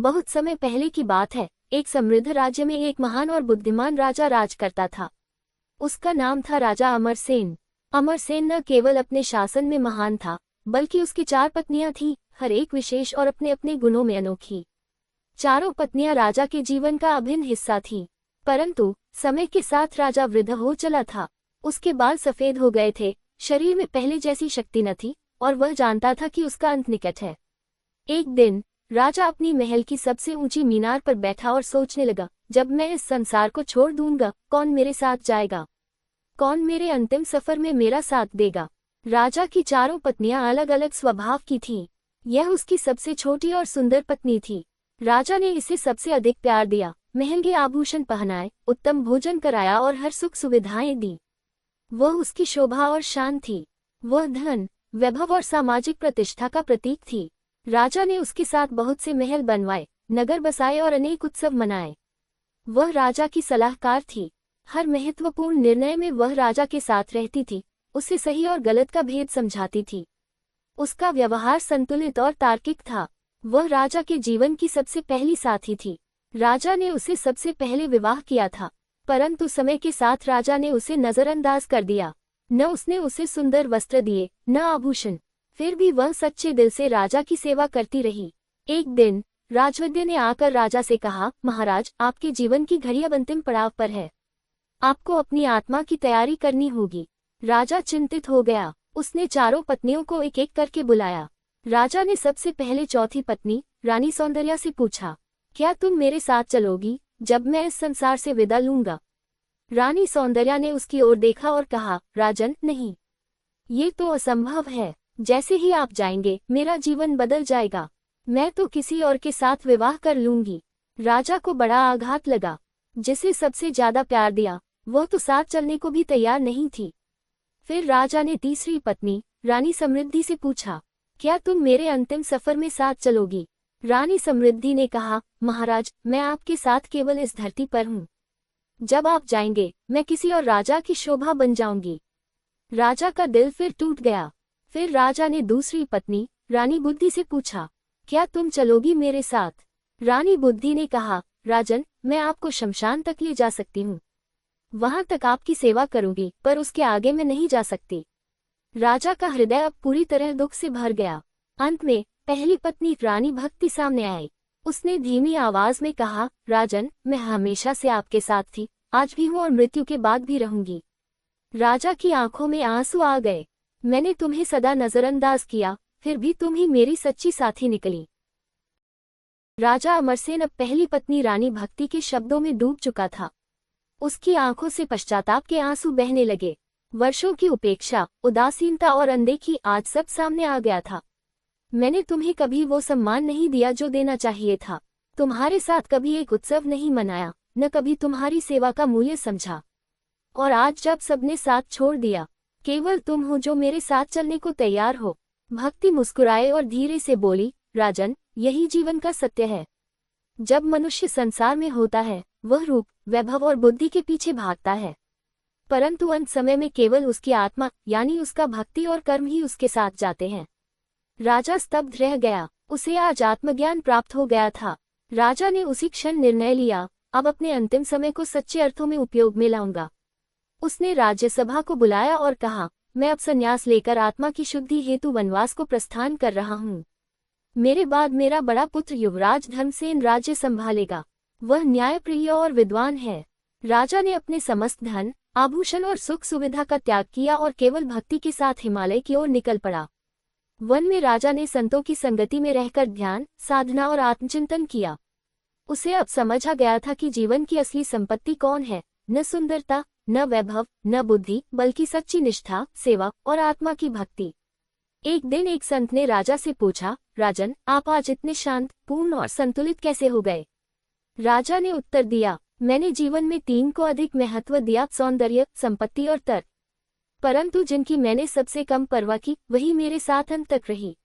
बहुत समय पहले की बात है। एक समृद्ध राज्य में एक महान और बुद्धिमान राजा राज करता था। उसका नाम था राजा अमरसेन। अमरसेन न केवल अपने शासन में महान था, बल्कि उसकी 4 पत्नियां थीं, हर एक विशेष और अपने अपने गुणों में अनोखी। चारों पत्नियां राजा के जीवन का अभिन्न हिस्सा थीं। परंतु समय के साथ राजा वृद्ध हो चला था। उसके बाल सफेद हो गए थे, शरीर में पहले जैसी शक्ति न थी, और वह जानता था कि उसका अंत निकट है। एक दिन राजा अपनी महल की सबसे ऊंची मीनार पर बैठा और सोचने लगा, जब मैं इस संसार को छोड़ दूंगा, कौन मेरे साथ जाएगा? कौन मेरे अंतिम सफर में मेरा साथ देगा? राजा की चारों पत्नियां अलग अलग स्वभाव की थीं। यह उसकी सबसे छोटी और सुंदर पत्नी थी। राजा ने इसे सबसे अधिक प्यार दिया, महंगे आभूषण पहनाए, उत्तम भोजन कराया और हर सुख सुविधाएं दी। वह उसकी शोभा और शान थी। वह धन, वैभव और सामाजिक प्रतिष्ठा का प्रतीक थी। राजा ने उसके साथ बहुत से महल बनवाए, नगर बसाए और अनेक उत्सव मनाए। वह राजा की सलाहकार थी। हर महत्वपूर्ण निर्णय में वह राजा के साथ रहती थी, उसे सही और गलत का भेद समझाती थी। उसका व्यवहार संतुलित और तार्किक था। वह राजा के जीवन की सबसे पहली साथी थी। राजा ने उसे सबसे पहले विवाह किया था, परंतु समय के साथ राजा ने उसे नजरअंदाज कर दिया। न उसने उसे सुंदर वस्त्र दिए, न आभूषण। फिर भी वह सच्चे दिल से राजा की सेवा करती रही। एक दिन राजवैद्य ने आकर राजा से कहा, महाराज, आपके जीवन की घड़ी अब अंतिम पड़ाव पर है। आपको अपनी आत्मा की तैयारी करनी होगी। राजा चिंतित हो गया। उसने चारों पत्नियों को एक एक करके बुलाया। राजा ने सबसे पहले चौथी पत्नी रानी सौंदर्या से पूछा, क्या तुम मेरे साथ चलोगी जब मैं इस संसार से विदा लूंगा? रानी सौंदर्या ने उसकी ओर देखा और कहा, राजन, नहीं, ये तो असंभव है। जैसे ही आप जाएंगे मेरा जीवन बदल जाएगा। मैं तो किसी और के साथ विवाह कर लूंगी। राजा को बड़ा आघात लगा। जिसे सबसे ज्यादा प्यार दिया, वह तो साथ चलने को भी तैयार नहीं थी। फिर राजा ने तीसरी पत्नी रानी समृद्धि से पूछा, क्या तुम मेरे अंतिम सफर में साथ चलोगी? रानी समृद्धि ने कहा, महाराज, मैं आपके साथ केवल इस धरती पर हूँ। जब आप जाएंगे मैं किसी और राजा की शोभा बन जाऊंगी। राजा का दिल फिर टूट गया। फिर राजा ने दूसरी पत्नी रानी बुद्धि से पूछा, क्या तुम चलोगी मेरे साथ? रानी बुद्धि ने कहा, राजन, मैं आपको शमशान तक ले जा सकती हूँ। वहां तक आपकी सेवा करूंगी, पर उसके आगे मैं नहीं जा सकती। राजा का हृदय अब पूरी तरह दुख से भर गया। अंत में पहली पत्नी रानी भक्ति सामने आई। उसने धीमी आवाज में कहा, राजन, मैं हमेशा से आपके साथ थी, आज भी हूँ और मृत्यु के बाद भी रहूंगी। राजा की आंखों में आंसू आ गए। मैंने तुम्हें सदा नजरअंदाज किया, फिर भी तुम ही मेरी सच्ची साथी निकली। राजा अमरसेन अब पहली पत्नी रानी भक्ति के शब्दों में डूब चुका था। उसकी आंखों से पश्चाताप के आंसू बहने लगे। वर्षों की उपेक्षा, उदासीनता और अनदेखी आज सब सामने आ गया था। मैंने तुम्हें कभी वो सम्मान नहीं दिया जो देना चाहिए था। तुम्हारे साथ कभी एक उत्सव नहीं मनाया, न कभी तुम्हारी सेवा का मूल्य समझा। और आज जब सबने साथ छोड़ दिया, केवल तुम हो जो मेरे साथ चलने को तैयार हो। भक्ति मुस्कुराए और धीरे से बोली, राजन, यही जीवन का सत्य है। जब मनुष्य संसार में होता है, वह रूप, वैभव और बुद्धि के पीछे भागता है, परंतु अंत समय में केवल उसकी आत्मा यानी उसका भक्ति और कर्म ही उसके साथ जाते हैं। राजा स्तब्ध रह गया। उसे आज आत्मज्ञान प्राप्त हो गया था। राजा ने उसी क्षण निर्णय लिया, अब अपने अंतिम समय को सच्चे अर्थों में उपयोग में लाऊंगा। उसने राज्यसभा को बुलाया और कहा, मैं अब संन्यास लेकर आत्मा की शुद्धि हेतु वनवास को प्रस्थान कर रहा हूँ। मेरे बाद मेरा बड़ा पुत्र युवराज धर्मसेन राज्य संभालेगा। वह न्यायप्रिय और विद्वान है। राजा ने अपने समस्त धन, आभूषण और सुख सुविधा का त्याग किया और केवल भक्ति के साथ हिमालय की ओर निकल पड़ा। वन में राजा ने संतों की संगति में रहकर ध्यान, साधना और आत्मचिंतन किया। उसे अब समझ आ गया था कि जीवन की असली संपत्ति कौन है, न सुंदरता, न वैभव, न बुद्धि, बल्कि सच्ची निष्ठा, सेवा और आत्मा की भक्ति। एक दिन एक संत ने राजा से पूछा, राजन, आप आज इतने शांत, पूर्ण और संतुलित कैसे हो गए? राजा ने उत्तर दिया, मैंने जीवन में 3 को अधिक महत्व दिया, सौंदर्य, संपत्ति और तर्क। परंतु जिनकी मैंने सबसे कम परवाह की, वही मेरे साथ अंत तक रही।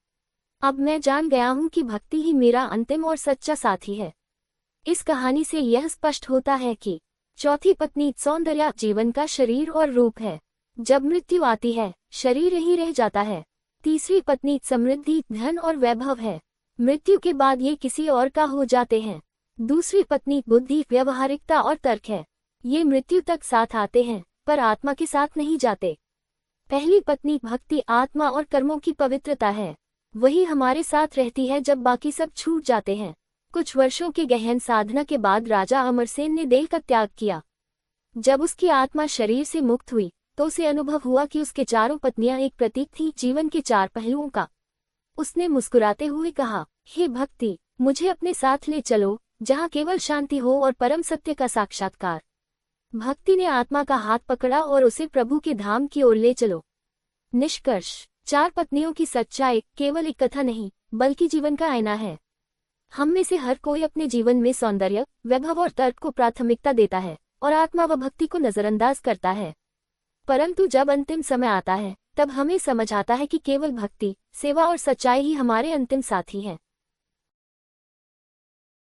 अब मैं जान गया हूँ कि भक्ति ही मेरा अंतिम और सच्चा साथी है। इस कहानी से यह स्पष्ट होता है कि चौथी पत्नी सौंदर्या जीवन का शरीर और रूप है। जब मृत्यु आती है, शरीर ही रह जाता है। तीसरी पत्नी समृद्धि, धन और वैभव है। मृत्यु के बाद ये किसी और का हो जाते हैं। दूसरी पत्नी बुद्धि, व्यवहारिकता और तर्क है। ये मृत्यु तक साथ आते हैं पर आत्मा के साथ नहीं जाते। पहली पत्नी भक्ति, आत्मा और कर्मों की पवित्रता है। वही हमारे साथ रहती है जब बाकी सब छूट जाते हैं। कुछ वर्षों की गहन साधना के बाद राजा अमरसेन ने देह का त्याग किया। जब उसकी आत्मा शरीर से मुक्त हुई तो उसे अनुभव हुआ कि उसके चारों पत्नियां एक प्रतीक थीं जीवन के 4 पहलुओं का। उसने मुस्कुराते हुए कहा, हे भक्ति, मुझे अपने साथ ले चलो जहां केवल शांति हो और परम सत्य का साक्षात्कार। भक्ति ने आत्मा का हाथ पकड़ा और उसे प्रभु के धाम की ओर ले चलो। निष्कर्ष, 4 पत्नियों की सच्चाई केवल एक कथा नहीं बल्कि जीवन का आईना है। हम में से हर कोई अपने जीवन में सौंदर्य, वैभव और तर्क को प्राथमिकता देता है और आत्मा व भक्ति को नजरअंदाज करता है। परंतु जब अंतिम समय आता है तब हमें समझ आता है कि केवल भक्ति, सेवा और सच्चाई ही हमारे अंतिम साथी हैं।